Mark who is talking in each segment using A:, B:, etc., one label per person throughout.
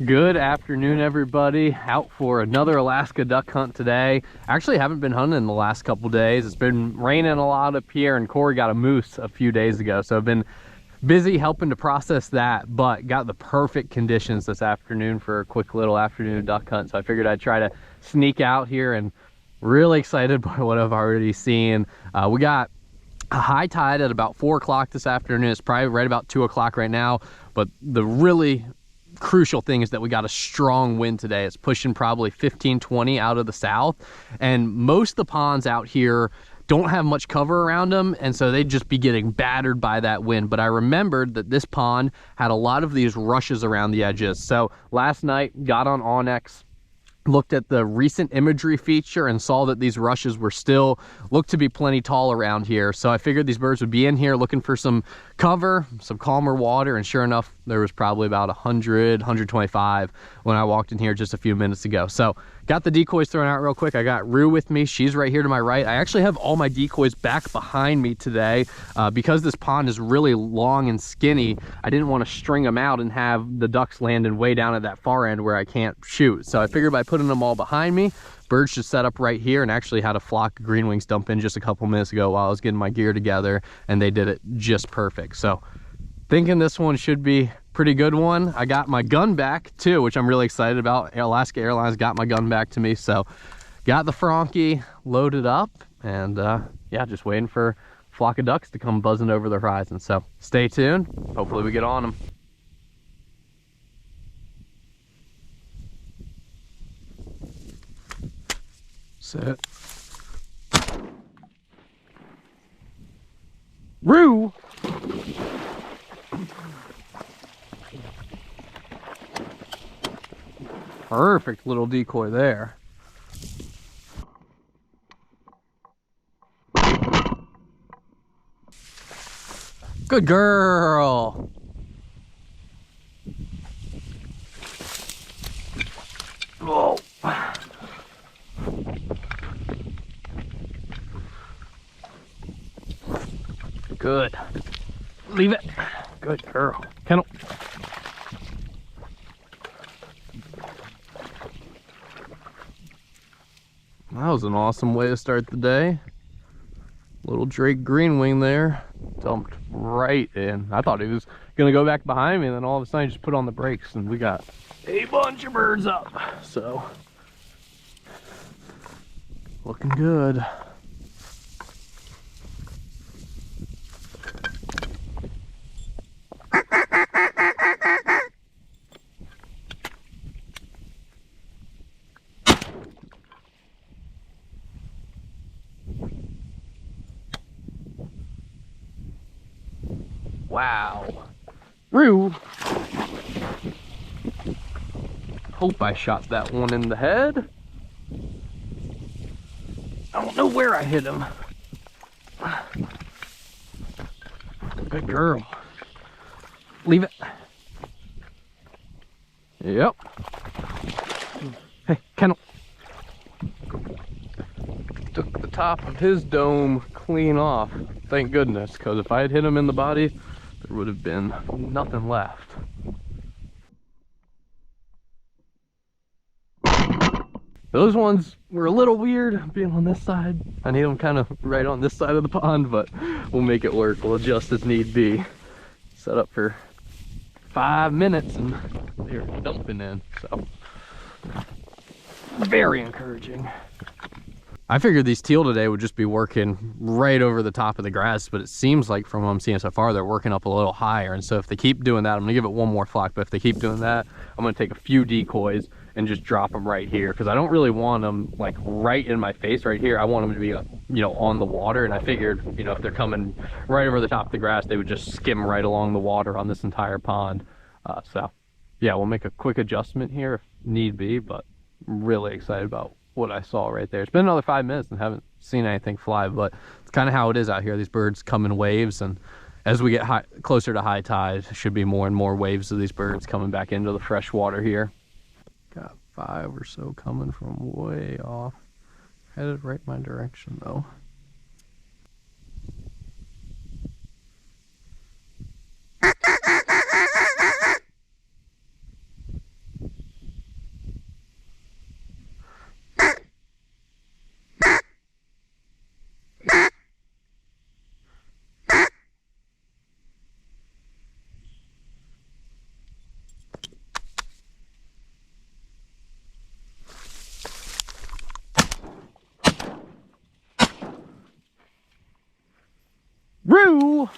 A: Good afternoon, everybody. Out for another Alaska duck hunt today. Actually haven't been hunting in the last couple days. It's been raining a lot up here, and Corey got a moose a few days ago, so I've been busy helping to process that, but got the perfect conditions this afternoon for a quick little afternoon duck hunt. So I figured I'd try to sneak out here, and really excited by what I've already seen. We got a high tide at about 4 o'clock this afternoon. It's probably right about 2 o'clock right now, but the really crucial thing is that we got a strong wind today. It's pushing probably 15-20 out of the south, and most of the ponds out here don't have much cover around them, and so they'd just be getting battered by that wind. But I remembered that this pond had a lot of these rushes around the edges. So last night got on Onyx, looked at the recent imagery feature, and saw that these rushes were still looked to be plenty tall around here. So I figured these birds would be in here looking for some cover, some calmer water, and sure enough, there was probably about 100, 125 when I walked in here just a few minutes ago. So got the decoys thrown out real quick. I got Rue with me. She's right here to my right. I actually have all my decoys back behind me today because this pond is really long and skinny. I didn't want to string them out and have the ducks landing way down at that far end where I can't shoot. So I figured by putting them all behind me, birds should set up right here, and actually had a flock of green wings dump in just a couple minutes ago while I was getting my gear together, and they did it just perfect. So thinking this one should be pretty good one. I got my gun back too, which I'm really excited about. Alaska Airlines got my gun back to me, so got the Frankie loaded up, and yeah, just waiting for a flock of ducks to come buzzing over the horizon. So stay tuned. Hopefully we get on them. Set. Rue. Perfect little decoy there. Good girl. Oh. Good. Leave it. Good girl. Kennel. That was an awesome way to start the day. Little Drake Greenwing there. Dumped right in. I thought he was gonna go back behind me, and then all of a sudden he just put on the brakes, and we got a bunch of birds up. So looking good. Wow. Rue. Hope I shot that one in the head. I don't know where I hit him. Good girl. Leave it. Yep. Hey, Kennel. Took the top of his dome clean off. Thank goodness, because if I had hit him in the body, there would have been nothing left. Those ones were a little weird being on this side. I need them kind of right on this side of the pond, but we'll make it work. We'll adjust as need be. Set up for 5 minutes and they're dumping in, so very encouraging. I figured these teal today would just be working right over the top of the grass, but it seems like from what I'm seeing so far, they're working up a little higher. And so if they keep doing that, I'm gonna give it one more flock, but if they keep doing that, I'm gonna take a few decoys and just drop them right here, because I don't really want them like right in my face right here. I want them to be, you know, on the water. And I figured, you know, if they're coming right over the top of the grass, they would just skim right along the water on this entire pond. So yeah, we'll make a quick adjustment here if need be, but I'm really excited about what I saw right there. It's been another 5 minutes and haven't seen anything fly, but it's kind of how it is out here. These birds come in waves, and as we get closer to high tide, should be more and more waves of these birds coming back into the fresh water here. Got 5 or so coming from way off. Headed right my direction though. Roo!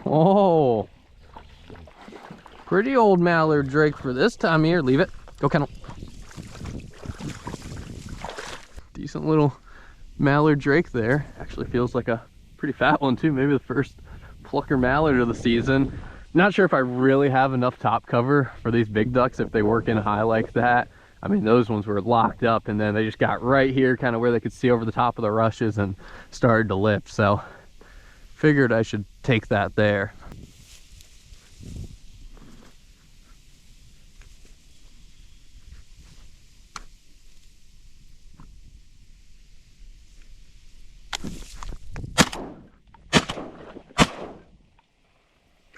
A: Oh, pretty old mallard drake for this time of year. Leave it. Go kennel. Decent little mallard drake there. Actually feels like a pretty fat one too. Maybe the first plucker mallard of the season. Not sure if I really have enough top cover for these big ducks if they work in high like that. I mean, those ones were locked up and then they just got right here kind of where they could see over the top of the rushes and started to lip. So figured I should take that there.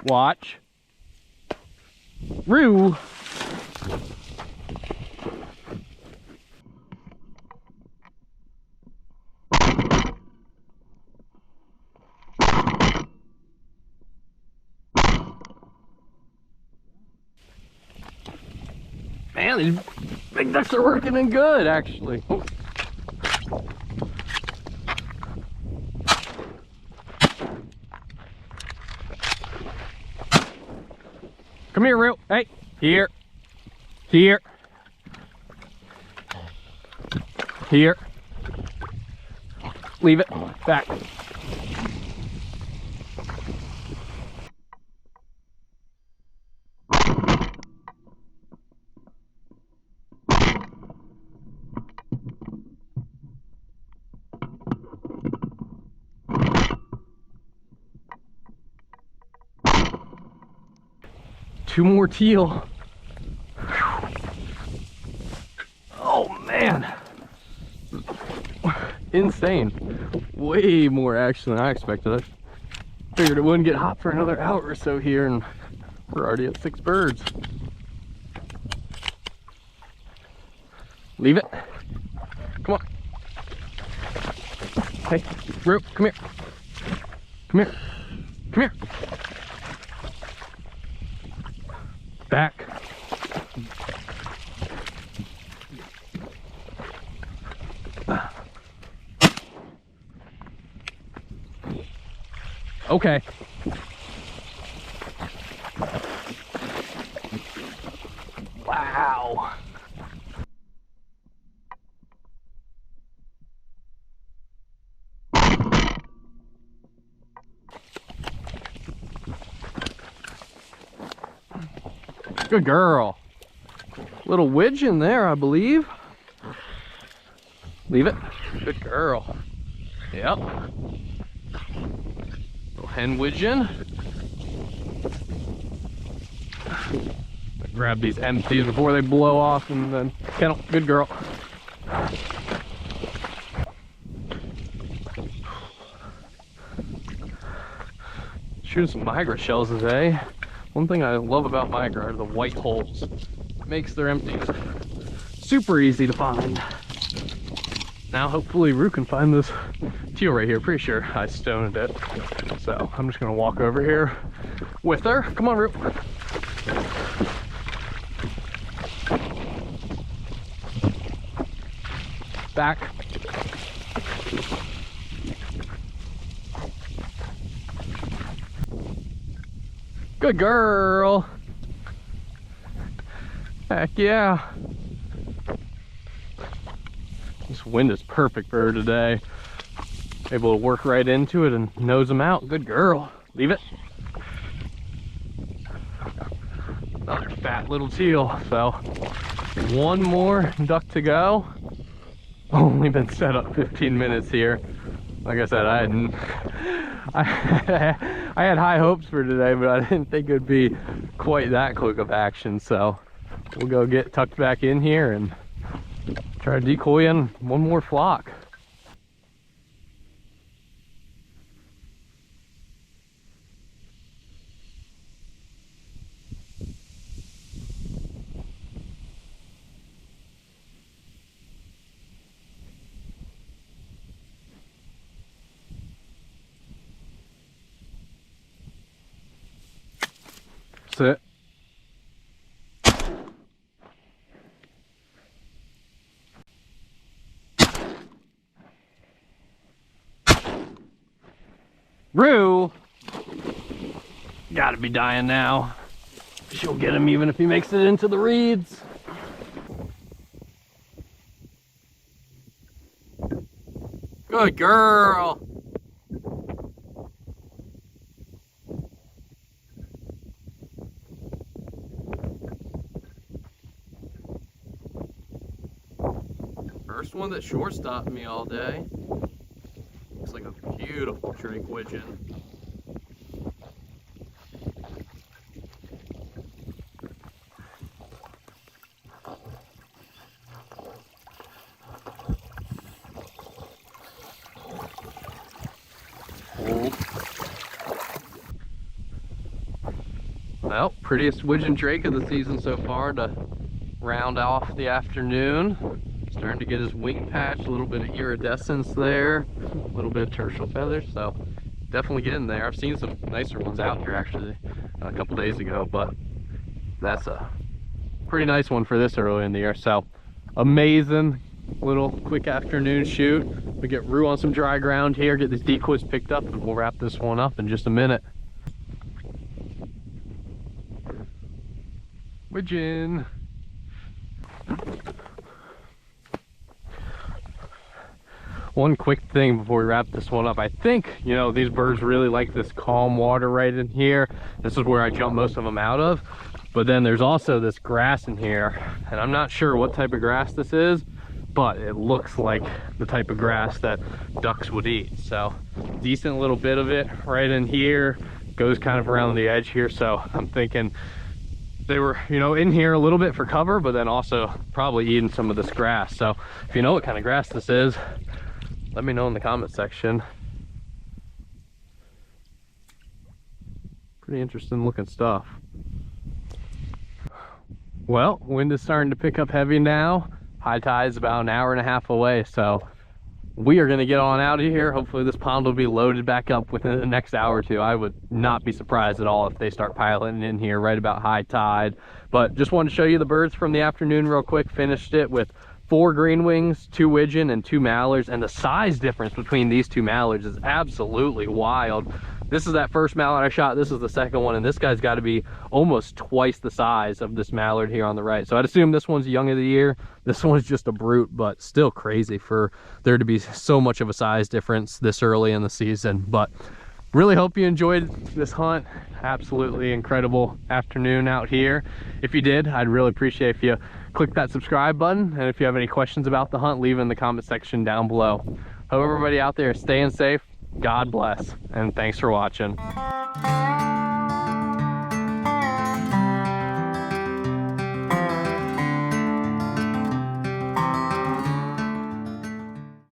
A: Watch. Roo. Man, these big ducks are working in good, actually. Oh. Come here, Roo. Hey, here. Here. Here. Leave it. Back. Two more teal. Oh man, insane. Way more action than I expected. I figured it wouldn't get hot for another hour or so here, and we're already at 6 birds. Leave it. Come on. Hey, Roo, come here. Come here. Come here. Back. Okay. Wow. Good girl. Little widgeon there, I believe. Leave it. Good girl. Yep. Little hen widgeon. Grab these empties before they blow off and then kennel. Good girl. Shooting some migra shells today. One thing I love about migra are the white holes. It makes their empties super easy to find. Now hopefully Roo can find this teal right here. Pretty sure I stoned it. So I'm just gonna walk over here with her. Come on, Roo. Back. Good girl. Heck yeah. This wind is perfect for her today. Able to work right into it and nose them out. Good girl. Leave it. Another fat little teal. So one more duck to go. Only been set up 15 minutes here. Like I said, I had high hopes for today, but I didn't think it would be quite that quick of action. So we'll go get tucked back in here and try to decoy in one more flock. That's it. Rue! Gotta be dying now. She'll get him even if he makes it into the reeds. Good girl. First one that shortstopped me all day. Looks like a beautiful drake widgeon. Well, prettiest widgeon drake of the season so far to round off the afternoon. Starting to get his wing patch, a little bit of iridescence there, a little bit of tertial feathers, so definitely getting there. I've seen some nicer ones out here actually a couple days ago, but that's a pretty nice one for this early in the year. So amazing little quick afternoon shoot. We get Rue on some dry ground here, get these decoys picked up, and we'll wrap this one up in just a minute. Widgeon. One quick thing before we wrap this one up. I think, you know, these birds really like this calm water right in here. This is where I jump most of them out of. But then there's also this grass in here, and I'm not sure what type of grass this is, but it looks like the type of grass that ducks would eat. So decent little bit of it right in here, goes kind of around the edge here. So I'm thinking they were, you know, in here a little bit for cover, but then also probably eating some of this grass. So if you know what kind of grass this is, let me know in the comment section. Pretty interesting looking stuff. Well, wind is starting to pick up heavy now. High tide is about an hour and a half away, so we are going to get on out of here. Hopefully this pond will be loaded back up within the next hour or two. I would not be surprised at all if they start piling in here right about high tide. But just wanted to show you the birds from the afternoon real quick. Finished it with 4 green wings, 2 widgeon, and 2 mallards. And the size difference between these 2 mallards is absolutely wild. This is that first mallard I shot. This is the second one, and this guy's got to be almost twice the size of this mallard here on the right. So I'd assume this one's young of the year. This one's just a brute, but still crazy for there to be so much of a size difference this early in the season. But really hope you enjoyed this hunt. Absolutely incredible afternoon out here. If you did, I'd really appreciate if you click that subscribe button, and if you have any questions about the hunt, leave it in the comment section down below. Hope everybody out there is staying safe. God bless, and thanks for watching.